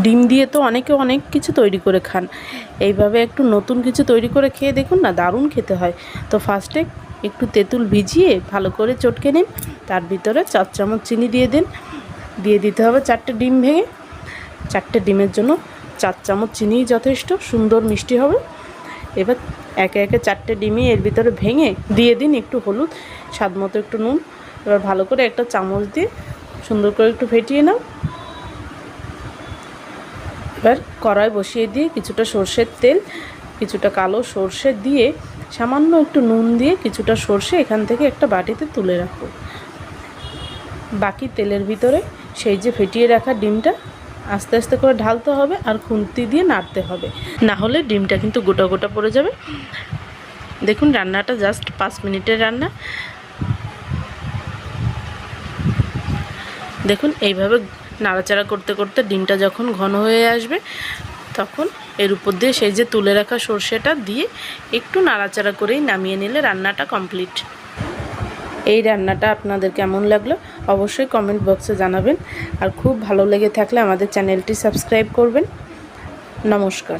ডিম দিয়ে তো অনেকে অনেক কিছু তৈরি করে খান, এইভাবে একটু নতুন কিছু তৈরি করে খেয়ে দেখুন না, দারুণ খেতে হয়। তো ফার্স্টে একটু তেঁতুল ভিজিয়ে ভালো করে চটকে নিন, তার ভিতরে 4 চামচ চিনি দিয়ে দিন, দিয়ে দিতে হবে 4টে ডিম ভেঙে। 4টে ডিমের জন্য 4 চামচ চিনিই যথেষ্ট, সুন্দর মিষ্টি হবে। এবার একে একে 4টে ডিমই এর ভিতরে ভেঙে দিয়ে দিন একটু হলুদ, স্বাদ মতো একটু নুন। এবার ভালো করে একটা চামচ দিয়ে সুন্দর করে একটু ফেটিয়ে নাও। এবার কড়াই বসিয়ে দিয়ে কিছুটা সর্ষের তেল, কিছুটা কালো সর্ষে দিয়ে সামান্য একটু নুন দিয়ে কিছুটা সর্ষে এখান থেকে একটা বাটিতে তুলে রাখো। বাকি তেলের ভিতরে সেই যে ফেটিয়ে রাখা ডিমটা আস্তে আস্তে করে ঢালতে হবে আর খুন্তি দিয়ে নাড়তে হবে, না হলে ডিমটা কিন্তু গোটা গোটা পড়ে যাবে। দেখুন রান্নাটা জাস্ট 5 মিনিটের রান্না। দেখুন এইভাবে নাড়াচাড়া করতে করতে ডিমটা যখন ঘন হয়ে আসবে তখন এর উপর দিয়ে সেই যে তুলে রাখা সর্ষেটা দিয়ে একটু নাড়াচাড়া করেই নামিয়ে নিলে রান্নাটা কমপ্লিট। এই রান্নাটা আপনাদের কেমন লাগলো অবশ্যই কমেন্ট বক্সে জানাবেন, আর খুব ভালো লেগে থাকলে আমাদের চ্যানেলটি সাবস্ক্রাইব করবেন। নমস্কার।